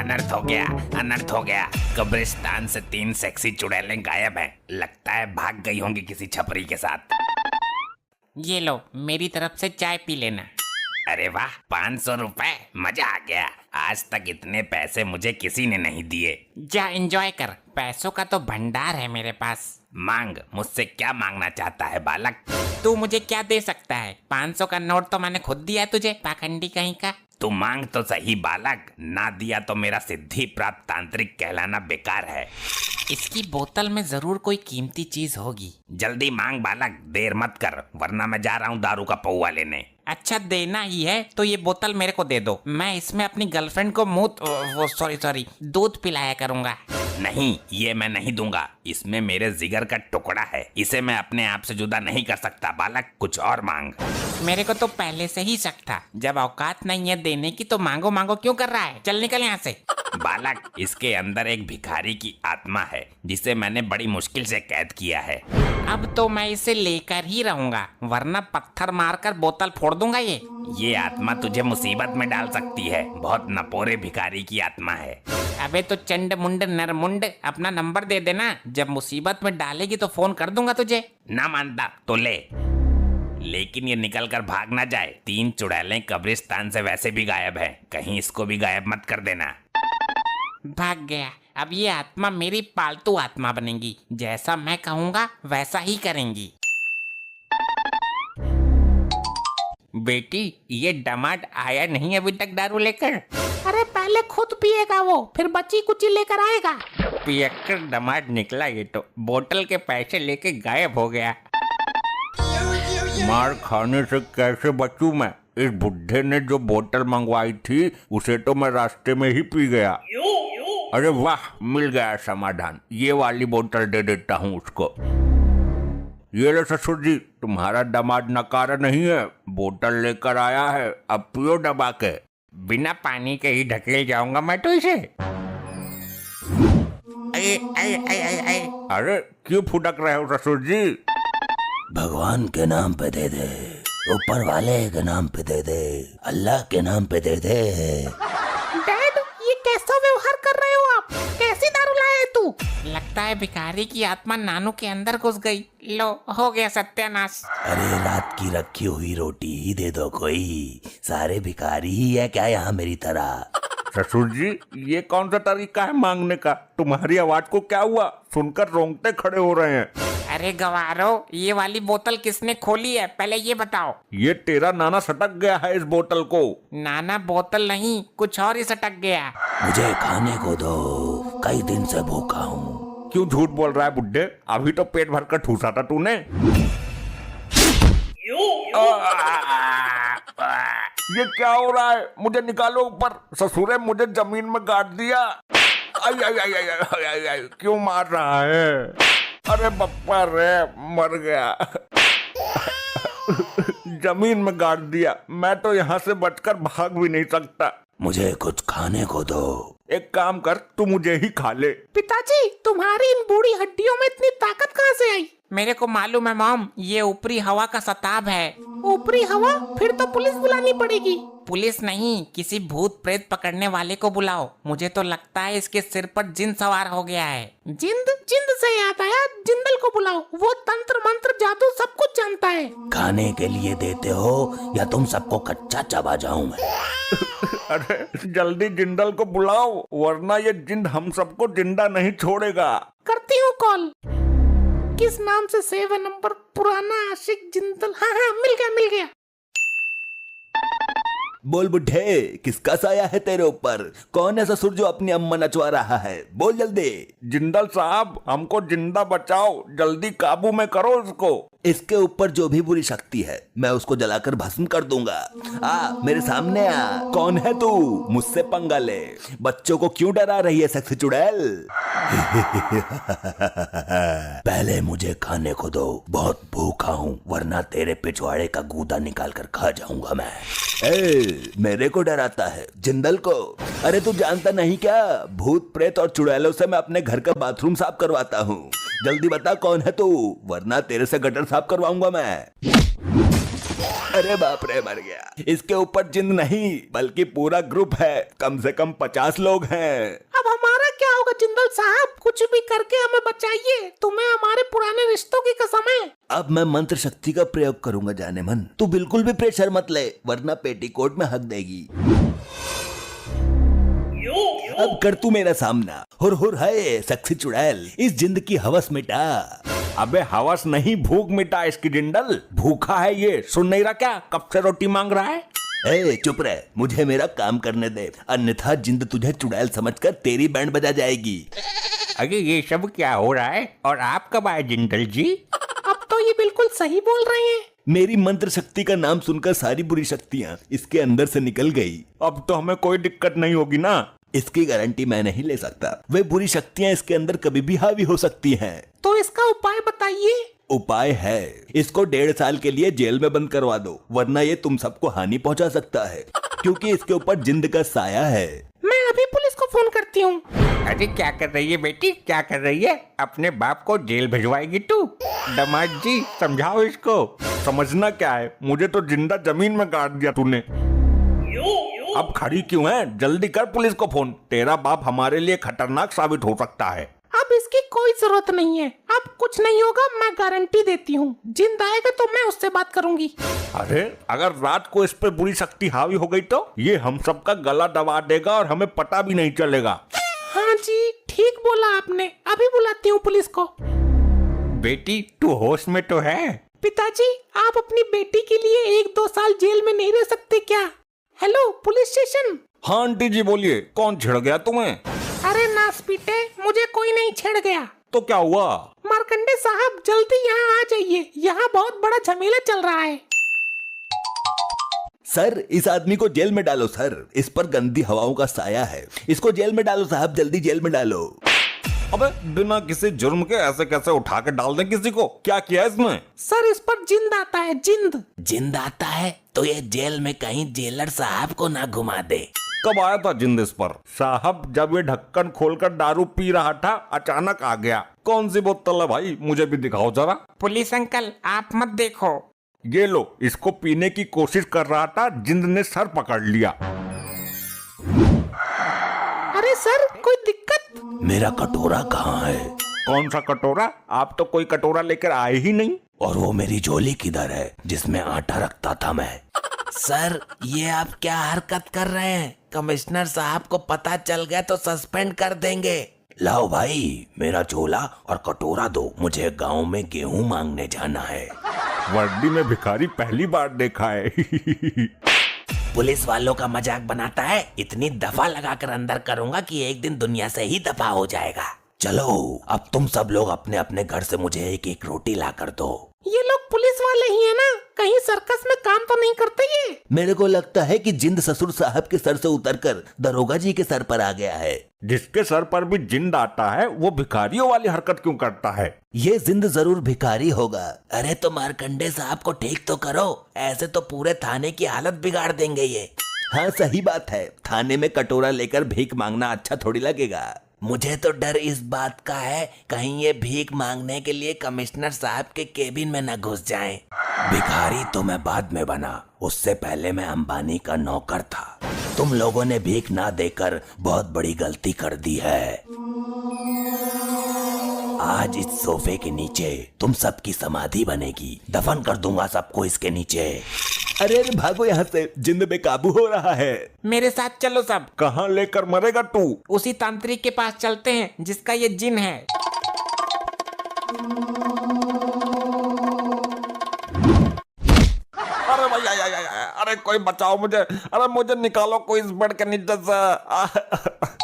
अनर्थ हो गया, अनर्थ हो गया। कब्रिस्तान से 3 सेक्सी चुड़ैलें गायब हैं। लगता है भाग गई होंगी किसी छपरी के साथ। ये लो, मेरी तरफ से चाय पी लेना। अरे वाह, 500 रुपए, मजा आ गया। आज तक इतने पैसे मुझे किसी ने नहीं दिए। जा एंजॉय कर, पैसों का तो भंडार है मेरे पास। मांग, मुझसे क्या मांगना चाहता है बालक? तू मुझे क्या दे सकता है? 500 का नोट तो मैंने खुद दिया तुझे, पाखंडी कहीं का। तू मांग तो सही बालक, ना दिया तो मेरा सिद्धि प्राप्त तांत्रिक कहलाना बेकार है। इसकी बोतल में जरूर कोई कीमती चीज होगी। जल्दी मांग बालक, देर मत कर, वरना मैं जा रहा हूँ दारू का पौवा लेने। अच्छा, देना ही है तो ये बोतल मेरे को दे दो। मैं इसमें अपनी गर्लफ्रेंड को सॉरी दूध पिलाया करूंगा। नहीं, ये मैं नहीं दूंगा। इसमें मेरे जिगर का टुकड़ा है, इसे मैं अपने आप से जुदा नहीं कर सकता बालक। कुछ और मांग। मेरे को तो पहले से ही शक था, जब औकात नहीं है देने की तो मांगो मांगो क्यों कर रहा है? चल निकल यहाँ से। बालक, इसके अंदर एक भिखारी की आत्मा है जिसे मैंने बड़ी मुश्किल से कैद किया है। अब तो मैं इसे लेकर ही रहूंगा, वरना पत्थर मारकर बोतल फोड़ दूंगा। ये आत्मा तुझे मुसीबत में डाल सकती है। बहुत नपोरे भिखारी की आत्मा है। अबे तो चंड मुंड नरमुंड, अपना नंबर दे देना, जब मुसीबत में डालेगी तो फोन कर दूंगा तुझे। ना मानता तो ले, लेकिन ये निकल कर भाग ना जाए। 3 चुड़ैलें कब्रिस्तान से वैसे भी गायब हैं, कहीं इसको भी गायब मत कर देना। भाग गया। अब ये आत्मा मेरी पालतू आत्मा बनेगी, जैसा मैं कहूँगा वैसा ही करेंगी। बेटी, ये दामाद आया नहीं अभी तक दारू लेकर? अरे पहले खुद पिएगा वो, फिर बची कुची लेकर आएगा। पियक्कर दामाद निकला ये तो, बोतल के पैसे लेके गायब हो गया। मार खाने से कैसे बचूं मैं? इस बुढ़े ने जो बोतल मंगवाई थी उसे तो मैं रास्ते में ही पी गया। अरे वाह, मिल गया समाधान। ये वाली बोतल दे देता हूँ उसको। ये लो ससुर जी, तुम्हारा दामाद नकारा नहीं है, बोतल लेकर आया है, अब पियो दबा के। बिना पानी के ही ढकेल जाऊंगा मैं तो इसे। अरे क्यों फुटक रहे हो ससुर जी? भगवान के नाम पे दे दे, ऊपर वाले के नाम पे दे दे, अल्लाह के नाम पे दे दे। डैड, ये कैसा व्यवहार कर रहे हो आप? कैसी दारू लाया है तू? लगता है भिखारी की आत्मा नानू के अंदर घुस गई। लो, हो गया सत्यानाश। अरे रात की रखी हुई रोटी ही दे दो कोई, सारे भिखारी ही है क्या यहाँ मेरी तरह? ससुर जी, ये कौन सा तरीका है मांगने का? तुम्हारी आवाज को क्या हुआ? सुनकर रोंगटे खड़े हो रहे हैं। अरे गवारो, ये वाली बोतल किसने खोली है, पहले ये बताओ। ये तेरा नाना सटक गया है इस बोतल को। नाना बोतल नहीं, कुछ और ही सटक गया। मुझे खाने को दो, कई दिन से भूखा हूँ। क्यों झूठ बोल रहा है बुड्ढे? अभी तो पेट भर कर ठूसा था तूने। ये क्या हो रहा है? मुझे निकालो ऊपर। ससुरे मुझे जमीन में गाड़ दिया। आई आई आई आई आई आई आई, क्यों मार रहा है? अरे बप्पा रे, मर गया। जमीन में गाड़ दिया। मैं तो यहाँ से बचकर भाग भी नहीं सकता। मुझे कुछ खाने को दो। एक काम कर, तू मुझे ही खा ले। पिताजी, तुम्हारी इन बूढ़ी हड्डियों में इतनी ताकत कहाँ से आई? मेरे को मालूम है मॉम, ये ऊपरी हवा का सताब है। ऊपरी हवा? फिर तो पुलिस बुलानी पड़ेगी। पुलिस नहीं, किसी भूत प्रेत पकड़ने वाले को बुलाओ। मुझे तो लगता है इसके सिर पर जिन सवार हो गया है। जिंद? जिंद से याद आया, जिंदल को बुलाओ, वो तंत्र मंत्र जादू सब कुछ जानता है। खाने के लिए देते हो या तुम सबको कच्चा चबा जाऊं मैं? अरे जल्दी जिंदल को बुलाओ, वरना ये जिंद हम सबको जिंदा नहीं छोड़ेगा। करती हूँ कॉल। किस नाम से सेव है नंबर? पुराना आशिक जिंदल। हाँ हाँ, मिल गया। बोल बुढ़े, किसका साया है तेरे ऊपर? कौन है ससुर जो अपनी अम्मा नचवा रहा है? बोल जल्दी। जिंदल साहब, हमको जिंदा बचाओ, जल्दी काबू में करो उसको। इसके ऊपर जो भी बुरी शक्ति है मैं उसको जलाकर भस्म कर दूंगा। आ मेरे सामने आ। कौन है तू? मुझसे पंगा ले। बच्चों को क्यों डरा रही है सेक्सी चुड़ैल? पहले मुझे खाने को दो, बहुत भूखा हूँ, वरना तेरे पिछवाड़े का गूदा निकाल कर खा जाऊंगा मैं। मेरे को डराता है? जिंदल को? अरे तू जानता नहीं क्या, भूत प्रेत और चुड़ैलों से मैं अपने घर का बाथरूम साफ करवाता हूँ। जल्दी बता कौन है तू, वरना तेरे से गटर साफ करवाऊंगा मैं। अरे बाप रे, मर गया। इसके ऊपर जिंद नहीं बल्कि पूरा ग्रुप है, कम से कम 50 लोग हैं। अब हमारा क्या होगा जिंदल साहब? कुछ भी करके हमें बचाइए, तुम्हें हमारे पुराने रिश्तों की कसम है। अब मैं मंत्र शक्ति का प्रयोग करूंगा जाने मन, तू बिल्कुल भी प्रेशर मत ले वरना पेटीकोट में हक देगी। अब कर तू मेरा सामना। हुर है सक्सी चुड़ैल, इस जिंद की हवस मिटा। अबे हवस नहीं, भूख मिटा इसकी जिंदल। भूखा है ये, सुन नहीं रहा क्या? कब से रोटी मांग रहा है। ए चुप रह, मुझे मेरा काम करने दे, अन्यथा जिंद तुझे चुड़ैल समझकर तेरी बैंड बजा जाएगी। अरे ये सब क्या हो रहा है और आप कब आए जिंदल जी? अब तो ये बिल्कुल सही बोल रहे हैं। मेरी मंत्र शक्ति का नाम सुनकर सारी बुरी शक्तियाँ इसके अंदर से निकल गई। अब तो हमें कोई दिक्कत नहीं होगी ना? इसकी गारंटी मैं नहीं ले सकता, वे बुरी शक्तियाँ इसके अंदर कभी भी हावी हो सकती हैं। तो इसका उपाय बताइए। उपाय है, इसको 1.5 साल के लिए जेल में बंद करवा दो, वरना ये तुम सबको हानि पहुंचा सकता है, क्योंकि इसके ऊपर जिंद का साया है। मैं अभी पुलिस को फोन करती हूँ। अरे क्या कर रही है बेटी, क्या कर रही है? अपने बाप को जेल भिजवाएगी तू? दामाद जी समझाओ इसको। समझना क्या है, मुझे तो जिंदा जमीन में गाड़ दिया तूने। अब खड़ी क्यों है? जल्दी कर पुलिस को फोन, तेरा बाप हमारे लिए खतरनाक साबित हो सकता है। अब इसकी कोई जरूरत नहीं है, अब कुछ नहीं होगा, मैं गारंटी देती हूँ। जिंद आएगा तो मैं उससे बात करूंगी। अरे अगर रात को इस पे बुरी शक्ति हावी हो गई तो ये हम सबका गला दबा देगा और हमें पता भी नहीं चलेगा। हाँ जी ठीक बोला आपने, अभी बुलाती हूँ पुलिस को। बेटी तू होश में तो है? पिताजी आप अपनी बेटी के लिए 1-2 साल जेल में नहीं रह सकते क्या? Hello police station. हाँ आंटी जी बोलिए, कौन छिड़ गया तुम्हें? अरे नास पीटे, मुझे कोई नहीं छेड़ गया। तो क्या हुआ? मार्कंडे साहब जल्दी यहाँ आ जाइए, यहाँ बहुत बड़ा झमेला चल रहा है। सर इस आदमी को जेल में डालो सर, इस पर गंदी हवाओं का साया है, इसको जेल में डालो साहब, जल्दी जेल में डालो। अबे बिना किसी जुर्म के ऐसे कैसे उठा के डाल दें किसी को? क्या किया इसने? सर इस पर जिंद आता है, जिंद। जिंद आता है तो ये जेल में कहीं जेलर साहब को ना घुमा दे। कब आया था जिंद इस पर? साहब जब ये ढक्कन खोलकर दारू पी रहा था अचानक आ गया। कौन सी बोतल है भाई, मुझे भी दिखाओ जरा। पुलिस अंकल आप मत देखो। ये लो, इसको पीने की कोशिश कर रहा था, जिंद ने सर पकड़ लिया। अरे सर कोई दिक्कत? मेरा कटोरा कहाँ है? कौन सा कटोरा? आप तो कोई कटोरा लेकर आए ही नहीं। और वो मेरी झोली किधर है जिसमें आटा रखता था मैं? सर ये आप क्या हरकत कर रहे हैं? कमिश्नर साहब को पता चल गया तो सस्पेंड कर देंगे। लाओ भाई मेरा झोला और कटोरा दो, मुझे गांव में गेहूं मांगने जाना है। वर्दी में भिखारी पहली बार देखा है। पुलिस वालों का मजाक बनाता है, इतनी दफा लगाकर अंदर करूंगा कि एक दिन दुनिया से ही दफा हो जाएगा। चलो अब तुम सब लोग अपने अपने घर से मुझे एक एक रोटी ला कर दो। ये लोग पुलिस वाले ही है ना? कहीं सर्कस में काम तो नहीं करते ये? मेरे को लगता है कि जिंद ससुर साहब के सर से उतरकर दरोगा जी के सर पर आ गया है। जिसके सर पर भी जिंद आता है वो भिखारियों वाली हरकत क्यों करता है? ये जिंद जरूर भिखारी होगा। अरे तो मार्कंडे साहब को ठीक तो करो, ऐसे तो पूरे थाने की हालत बिगाड़ देंगे ये। हाँ सही बात है, थाने में कटोरा लेकर भीख मांगना अच्छा थोड़ी लगेगा। मुझे तो डर इस बात का है कहीं ये भीख मांगने के लिए कमिश्नर साहब के केबिन में न घुस जाएं। भिखारी तो मैं बाद में बना, उससे पहले मैं अंबानी का नौकर था। तुम लोगों ने भीख ना देकर बहुत बड़ी गलती कर दी है। आज इस सोफे के नीचे तुम सबकी समाधि बनेगी, दफन कर दूंगा सबको इसके नीचे। अरे भागो यहाँ से, जिंद बेकाबू हो रहा है। मेरे साथ चलो सब। कहाँ लेकर मरेगा तू? उसी तांत्रिक के पास चलते हैं जिसका ये जिन है। अरे भैया, अरे कोई बचाओ मुझे, अरे मुझे निकालो कोई इस बेड के नीचे से।